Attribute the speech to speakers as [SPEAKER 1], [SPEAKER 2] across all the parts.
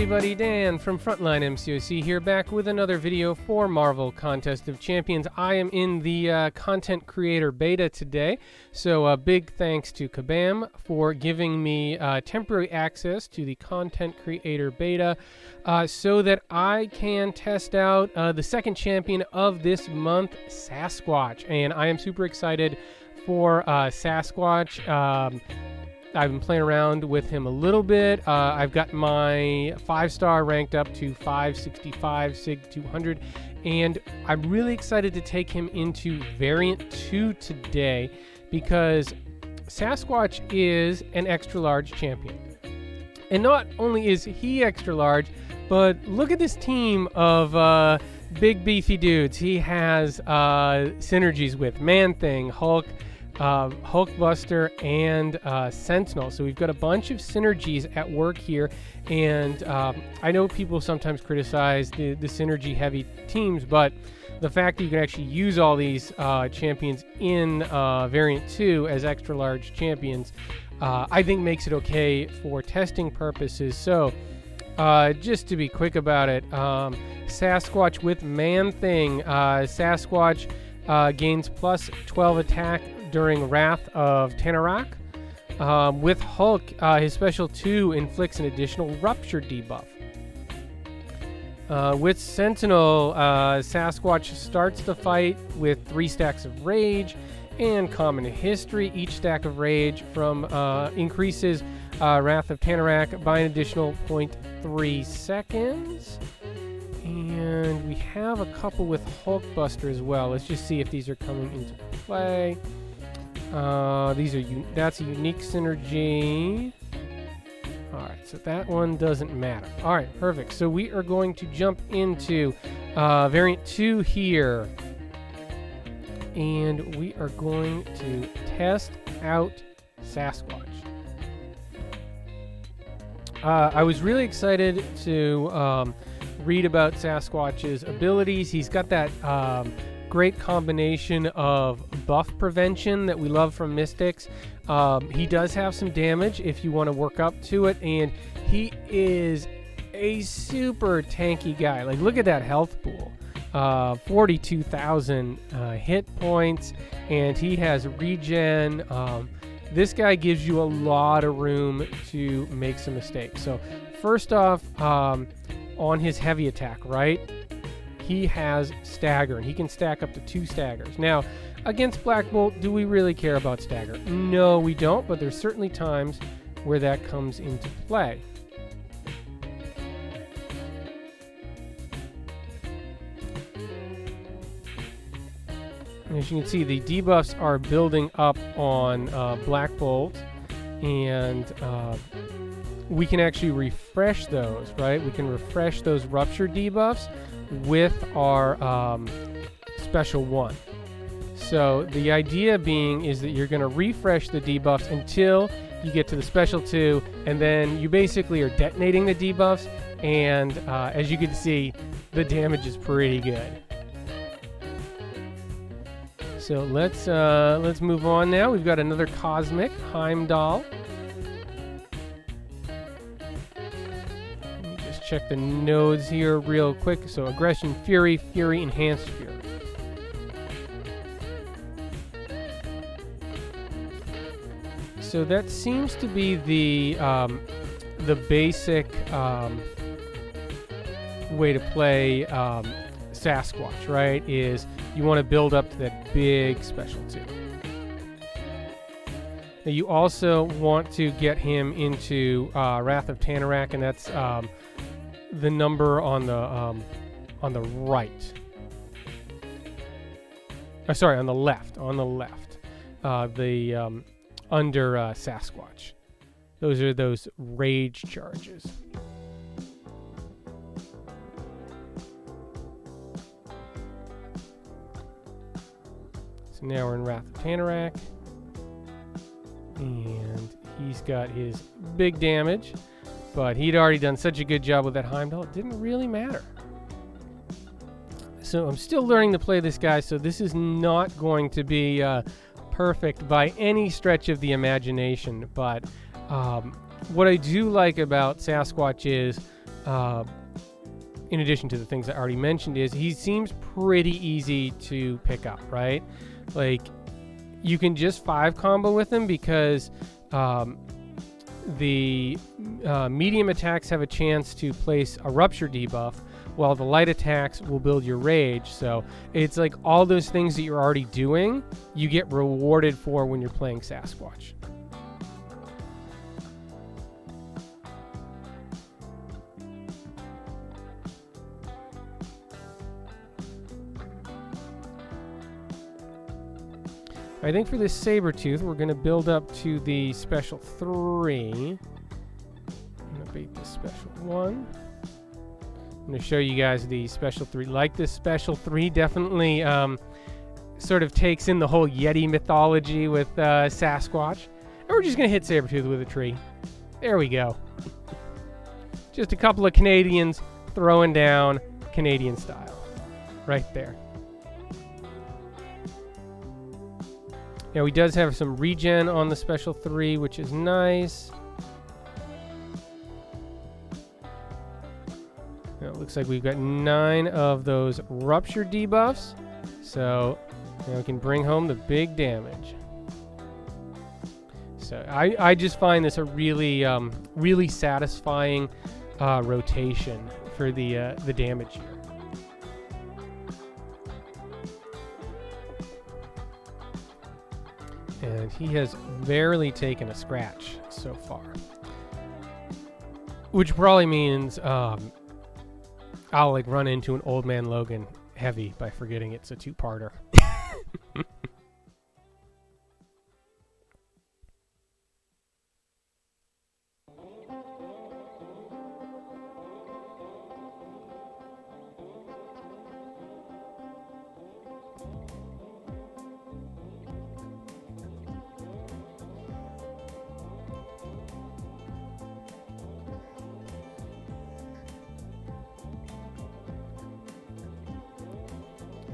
[SPEAKER 1] everybody, Dan from Frontline MCOC here, back with another video for Marvel Contest of Champions. I am in the Content Creator Beta today, so big thanks to Kabam for giving me temporary access to the Content Creator Beta so that I can test out the second champion of this month, Sasquatch. And I am super excited for Sasquatch. I've been playing around with him a little bit. I've got my 5-star ranked up to 565 Sig 200, and I'm really excited to take him into Variant 2 today because Sasquatch is an extra large champion. And not only is he extra large, but look at this team of big beefy dudes. He has Synergies with Man-Thing, Hulk, Hulkbuster, and Sentinel. So we've got a bunch of synergies at work here, and I know people sometimes criticize the synergy heavy teams, but the fact that you can actually use all these champions in Variant 2 as extra large champions, I think makes it okay for testing purposes. So just to be quick about it, Sasquatch with Man-Thing. Sasquatch gains plus 12 attack during Wrath of Tanarak. With Hulk, his special 2 inflicts an additional Rupture debuff. With Sentinel, Sasquatch starts the fight with 3 stacks of Rage and Common History. Each stack of Rage from increases Wrath of Tanarak by an additional 0.3 seconds. And we have a couple with Hulkbuster as well. Let's just see if these are coming into play. That's a unique synergy. Alright, so that one doesn't matter. Alright, perfect. So we are going to jump into Variant 2 here. And we are going to test out Sasquatch. I was really excited to read about Sasquatch's abilities. He's got that great combination of buff prevention that we love from Mystics. He does have some damage if you want to work up to it, and he is a super tanky guy. Like, look at that health pool. 42,000 hit points, and he has regen. This guy gives you a lot of room to make some mistakes. So first off, on his heavy attack, right? He has stagger, and he can stack up to 2 staggers. Now, against Black Bolt, do we really care about stagger? No, we don't, but there's certainly times where that comes into play. As you can see, the debuffs are building up on Black Bolt, and we can actually refresh those, right? We can refresh those Rupture debuffs with our special 1. So the idea being is that you're going to refresh the debuffs until you get to the special 2, and then you basically are detonating the debuffs, and as you can see, the damage is pretty good. So let's move on now. We've got another Cosmic Heimdall. Let me just check the nodes here real quick. So Aggression, Fury, Fury, Enhanced Fury. So that seems to be the basic way to play Sasquatch, right? Is you want to build up to that big special 2. Now you also want to get him into Wrath of Tanarak, and that's the number on the right. Sorry, on the left. On the left. Under Sasquatch. Those are those rage charges. So now we're in Wrath of Tanarak, and he's got his big damage, but he'd already done such a good job with that Heimdall, it didn't really matter. So I'm still learning to play this guy, so this is not going to be perfect by any stretch of the imagination, but what I do like about Sasquatch is in addition to the things I already mentioned, is he seems pretty easy to pick up, right? Like, you can just 5 combo with him because the medium attacks have a chance to place a rupture debuff, while the light attacks will build your rage. So it's like all those things that you're already doing, you get rewarded for when you're playing Sasquatch. I think for this Sabertooth, we're going to build up to the special 3. I'm going to beat the special 1. I'm going to show you guys the special 3. Like this special 3, definitely sort of takes in the whole Yeti mythology with Sasquatch. And we're just going to hit Sabertooth with a tree. There we go. Just a couple of Canadians throwing down Canadian style. Right there. Now, he does have some regen on the special 3, which is nice. Now, it looks like we've got 9 of those rupture debuffs. So now we can bring home the big damage. So I just find this a really, really satisfying rotation for the damage here. And he has barely taken a scratch so far. Which probably means I'll like run into an old man Logan Heavy by forgetting it's a 2-parter.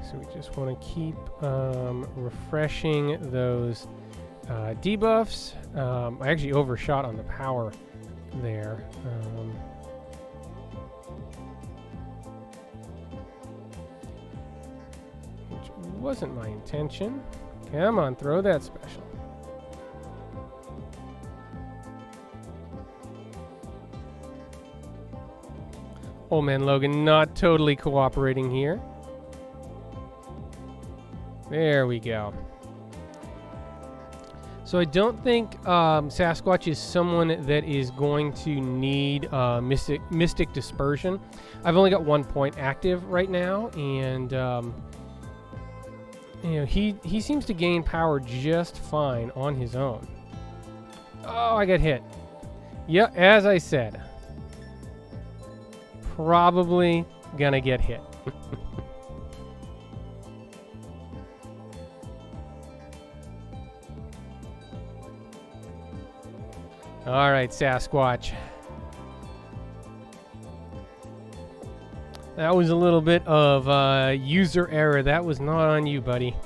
[SPEAKER 1] So we just want to keep refreshing those debuffs. I actually overshot on the power there. Which wasn't my intention. Come on, throw that special. Old man Logan not totally cooperating here. There we go. So I don't think Sasquatch is someone that is going to need Mystic Dispersion. I've only got 1 point active right now, and you know, he seems to gain power just fine on his own. Oh, I got hit. Yep, as I said. Probably gonna get hit. All right, Sasquatch. That was a little bit of user error. That was not on you, buddy.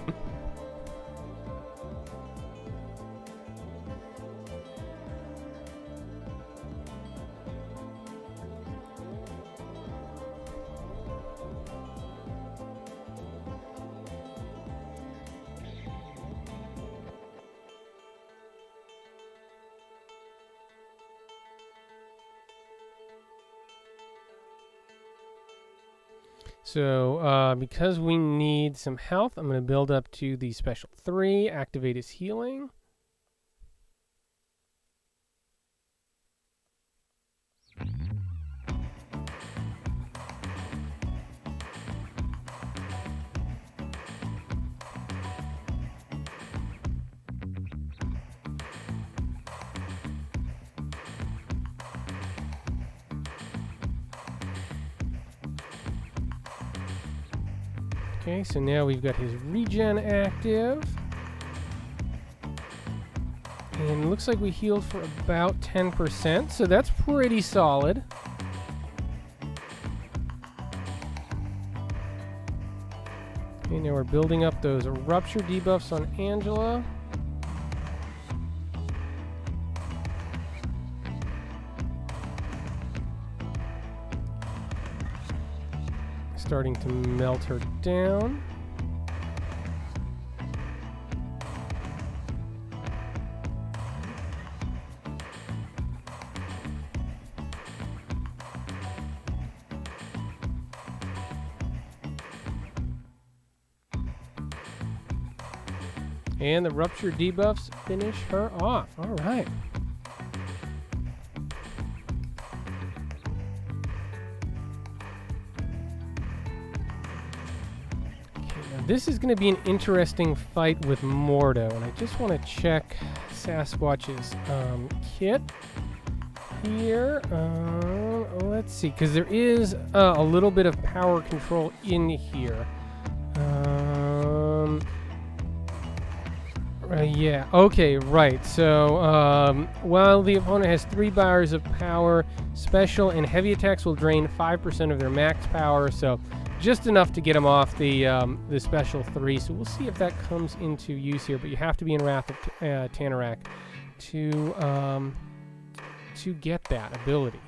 [SPEAKER 1] So, because we need some health, I'm going to build up to the special 3, activate his healing. Okay, so now we've got his regen active. And it looks like we healed for about 10%, so that's pretty solid. Okay, now we're building up those rupture debuffs on Angela. starting to melt her down. And the rupture debuffs finish her off. All right. This is going to be an interesting fight with Mordo, and I just want to check Sasquatch's kit here. Let's see, because there is a little bit of power control in here. Yeah, okay, right. So, while the opponent has 3 bars of power, special and heavy attacks will drain 5% of their max power, so just enough to get them off the special 3. So we'll see if that comes into use here, but you have to be in Wrath of Tanarak to get that ability.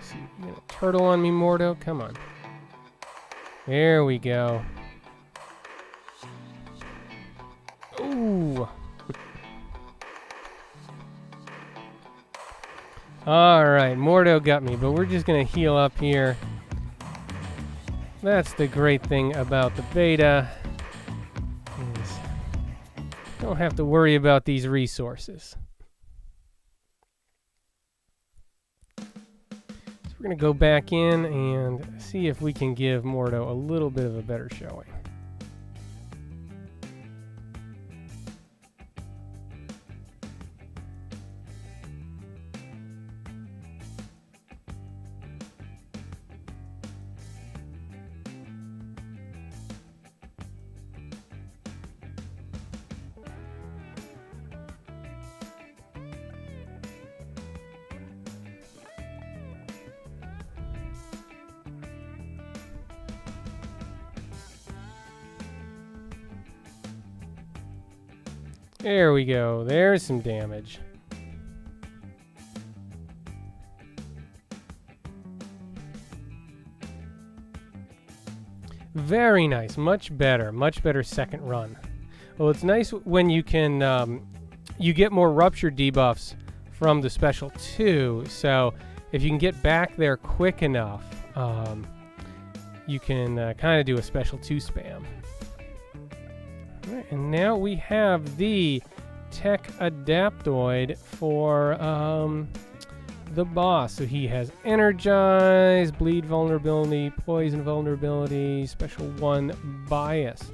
[SPEAKER 1] See, you got a turtle on me, Mordo? Come on. There we go. Ooh. Alright, Mordo got me, but we're just going to heal up here. That's the great thing about the beta. Is don't have to worry about these resources. We're going to go back in and see if we can give Mordo a little bit of a better showing. There we go. There's some damage. Very nice. Much better. Much better second run. Well, it's nice when you can you get more rupture debuffs from the special 2. So if you can get back there quick enough, you can kind of do a special 2 spam. Right, and now we have the tech Adaptoid for the boss. So he has Energize, Bleed vulnerability, Poison vulnerability, Special 1 bias,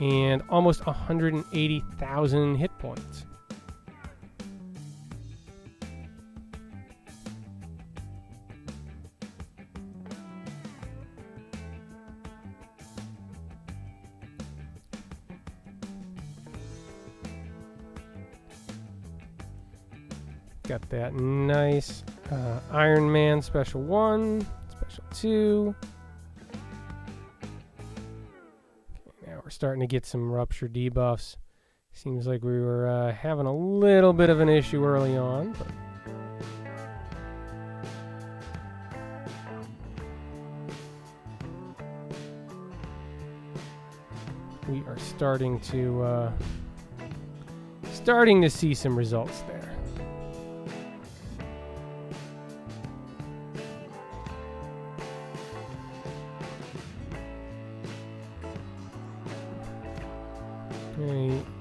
[SPEAKER 1] and almost 180,000 hit points. Got that nice Iron Man Special 1, Special 2. Okay, now we're starting to get some rupture debuffs. Seems like we were having a little bit of an issue early on, but we are starting to see some results there.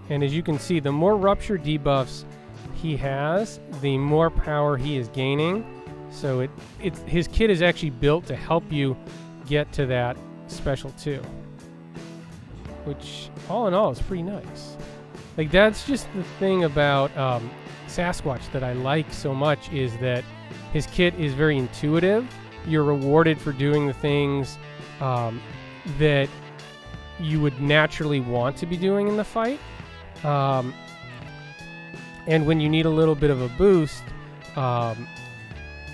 [SPEAKER 1] And as you can see, the more rupture debuffs he has, the more power he is gaining. So his kit is actually built to help you get to that special 2, which all in all is pretty nice. Like, that's just the thing about Sasquatch that I like so much, is that his kit is very intuitive. You're rewarded for doing the things that you would naturally want to be doing in the fight. And when you need a little bit of a boost,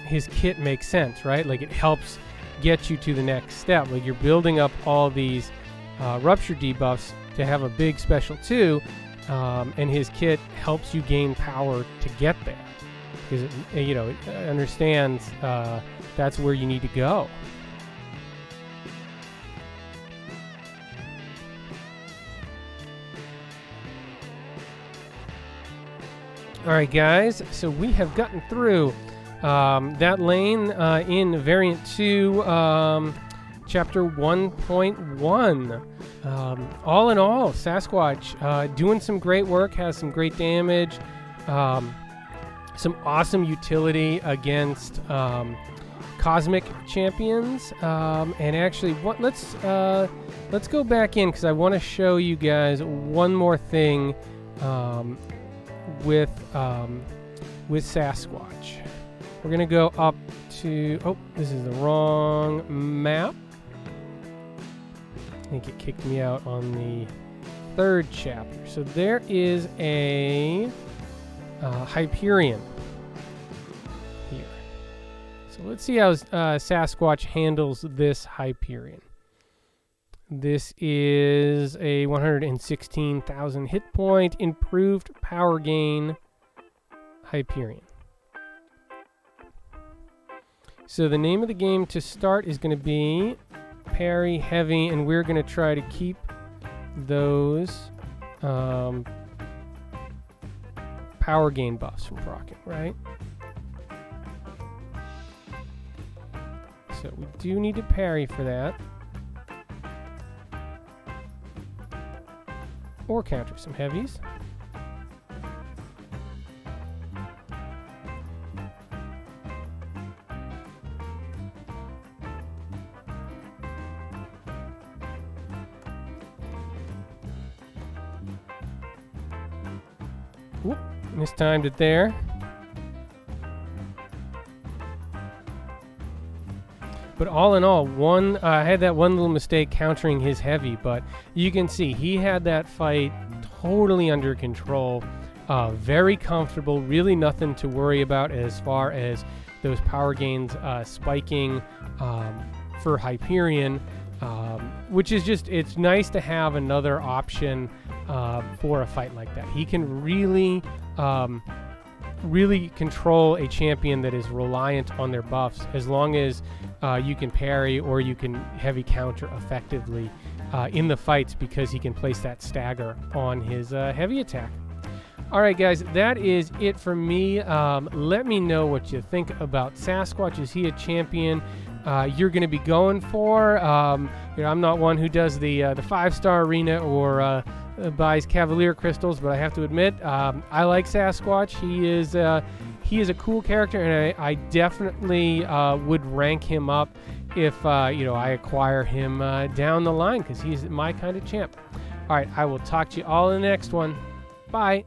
[SPEAKER 1] his kit makes sense, right? Like, it helps get you to the next step. Like, you're building up all these rupture debuffs to have a big special 2, and his kit helps you gain power to get there. Because it understands that's where you need to go. All right, guys, so we have gotten through that lane in Variant 2, Chapter 1.1. All in all, Sasquatch doing some great work, has some great damage, some awesome utility against cosmic champions, and actually, let's go back in because I want to show you guys one more thing with Sasquatch. We're gonna go up to, oh, this is the wrong map. I think it kicked me out on the 3rd chapter. So there is a Hyperion here. So let's see how Sasquatch handles this Hyperion. This is a 116,000 hit point, improved power gain Hyperion. So the name of the game to start is going to be Parry Heavy, and we're going to try to keep those power gain buffs from proccing, right? So we do need to parry for that. Or counter some heavies. Whoop, mistimed it there. But all in all, I had that one little mistake countering his heavy, but you can see he had that fight totally under control, very comfortable, really nothing to worry about as far as those power gains spiking for Hyperion, which is just, it's nice to have another option for a fight like that. He can really control a champion that is reliant on their buffs, as long as you can parry or you can heavy counter effectively in the fights, because he can place that stagger on his heavy attack. All right, guys, that is it for me. Let me know what you think about Sasquatch. Is he a champion you're going to be going for? I'm not one who does the 5-star arena or buys Cavalier crystals, but I have to admit, I like Sasquatch. He is a cool character, and I definitely would rank him up if I acquire him down the line, because he's my kind of champ. All right, I will talk to you all in the next one. Bye.